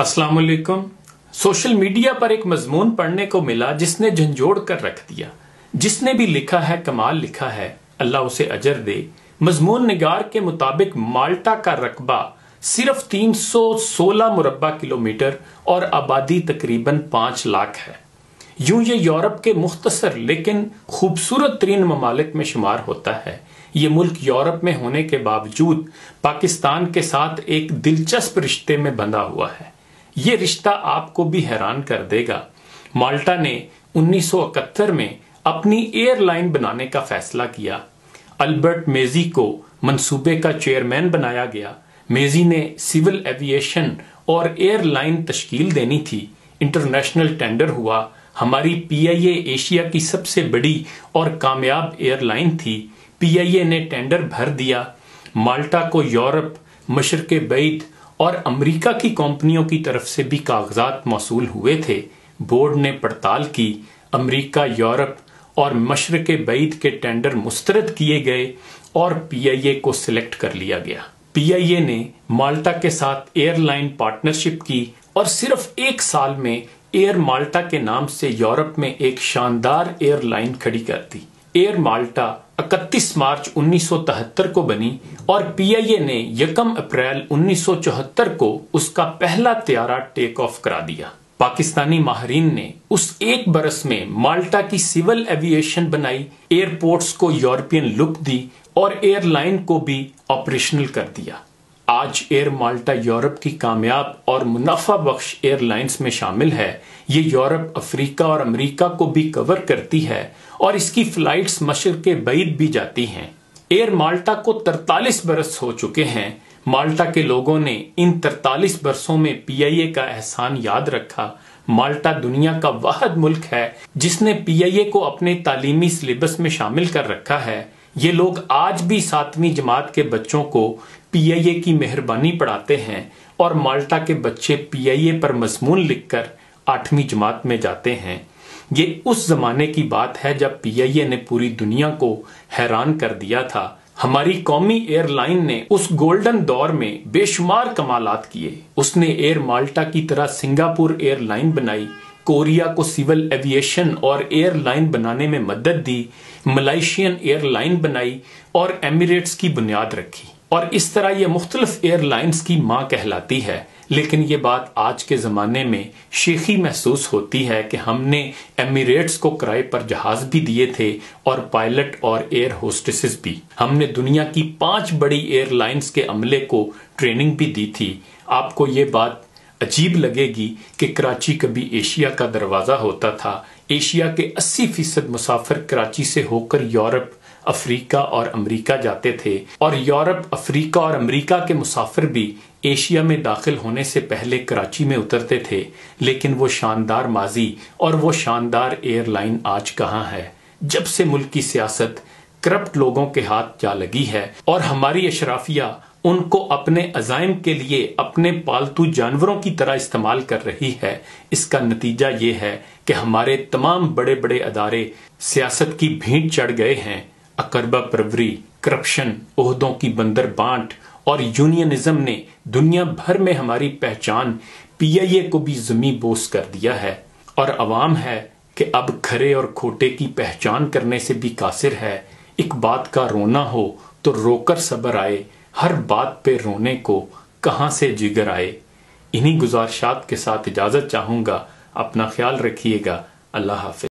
अस्सलाम वालेकुम। Social media पर एक मजमून पढ़ने को मिला जिसने झंझोड़ कर रख दिया। जिसने भी लिखा है कमाल लिखा है, अल्लाह उसे अजर दे। मजमून निगार के मुताबिक माल्टा का रकबा सिर्फ 316 मुरब्बा किलोमीटर और आबादी तकरीबन 5 लाख है। यूं ये यूरोप के मुख्तसर लेकिन खूबसूरत तरीन ममालिक में शुमार होता है। ये मुल्क यूरोप में होने के बावजूद पाकिस्तान के साथ एक दिलचस्प रिश्ते में बंधा हुआ है। ये रिश्ता आपको भी हैरान कर देगा। माल्टा ने 1971 में अपनी एयरलाइन बनाने का फैसला किया। अल्बर्ट मेजी को मंसूबे का चेयरमैन बनाया गया। मेजी ने सिविल एविएशन और एयरलाइन तश्कील देनी थी। इंटरनेशनल टेंडर हुआ। हमारी पीआईए एशिया की सबसे बड़ी और कामयाब एयरलाइन थी। पीआईए ने टेंडर भर दिया। माल्टा को यूरोप, मशरक़े बैद और अमेरिका की कंपनियों की तरफ से भी कागजात मौसूल हुए थे। बोर्ड ने पड़ताल की। अमेरिका, यूरोप और मशरक़े बैद के टेंडर मुस्तरद किए गए और पीआईए को सिलेक्ट कर लिया गया। पीआईए ने माल्टा के साथ एयरलाइन पार्टनरशिप की और सिर्फ 1 साल में एयर माल्टा के नाम से यूरोप में एक शानदार एयरलाइन खड़ी कर दी। एयर माल्टा 31 मार्च 1973 को बनी और पीआईए ने 1 अप्रैल 1974 को उसका पहला त्यारा टेक ऑफ करा दिया। पाकिस्तानी माहरीन ने उस 1 बरस में माल्टा की सिविल एविएशन बनाई, एयरपोर्ट्स को यूरोपियन लुक दी और एयरलाइन को भी ऑपरेशनल कर दिया। आज एयर माल्टा यूरोप की कामयाब और मुनाफा बख्श एयरलाइंस में शामिल है। ये यूरोप, अफ्रीका और अमेरिका को भी कवर करती है और इसकी फ्लाइट्स मशरक़े बैद भी जाती हैं। एयर माल्टा को 43 बरस हो चुके हैं। माल्टा के लोगों ने इन 43 बरसों में पीआईए का एहसान याद रखा। माल्टा दुनिया का वाहिद मुल्क है जिसने पीआईए को अपने तालीमी सिलेबस में शामिल कर रखा है। ये लोग आज भी 7वीं जमात के बच्चों को पीआईए की मेहरबानी पढ़ाते हैं और माल्टा के बच्चे पीआईए पर मजमून लिखकर 8वीं जमात में जाते हैं। ये उस जमाने की बात है जब पीआईए ने पूरी दुनिया को हैरान कर दिया था। हमारी कौमी एयरलाइन ने उस गोल्डन दौर में बेशुमार कमालात किए। उसने एयर माल्टा की तरह सिंगापुर एयरलाइन बनाई, कोरिया को सिविल एविएशन और एयरलाइन बनाने में मदद दी, मलेशियन एयरलाइन बनाई और एमिरेट्स की बुनियाद रखी और इस तरह ये मुख्तलिफ एयरलाइंस की मां कहलाती है। लेकिन ये बात आज के ज़माने में शेखी महसूस होती है कि हमने एमिरेट्स को किराए पर जहाज भी दिए थे और पायलट और एयर होस्टेसेस भी। हमने दुनिया की 5 बड़ी एयरलाइंस के अमले को ट्रेनिंग भी दी थी। आपको ये बात अजीब लगेगी कि कराची कभी एशिया का दरवाज़ा होता था। एशिया के 80% मुसाफिर कराची से होकर यूरोप, अफ्रीका और अमेरिका जाते थे और यूरोप, अफ्रीका और अमेरिका के मुसाफिर भी एशिया में दाखिल होने से पहले कराची में उतरते थे। लेकिन वो शानदार माजी और वो शानदार एयरलाइन आज कहाँ है? जब से मुल्क की सियासत करप्ट लोगों के हाथ जा लगी है और हमारी अशराफिया उनको अपने अजाइम के लिए अपने पालतू जानवरों की तरह इस्तेमाल कर रही है, इसका नतीजा ये है कि हमारे तमाम बड़े बड़े अदारे सियासत की भीड़ चढ़ गए हैं। अकरबा परवरी, करप्शन, ओहदों की बंदर बांट और यूनियनिज्म ने दुनिया भर में हमारी पहचान पीआईए को भी ज़मीं बोस कर दिया है और अवाम है कि अब खरे और खोटे की पहचान करने से भी कासिर है। एक बात का रोना हो तो रोकर सब्र आए, हर बात पे रोने को कहां से जिगर आए। इन्हीं गुजारिशात के साथ इजाजत चाहूंगा। अपना ख्याल रखिएगा। अल्लाह हाफिज।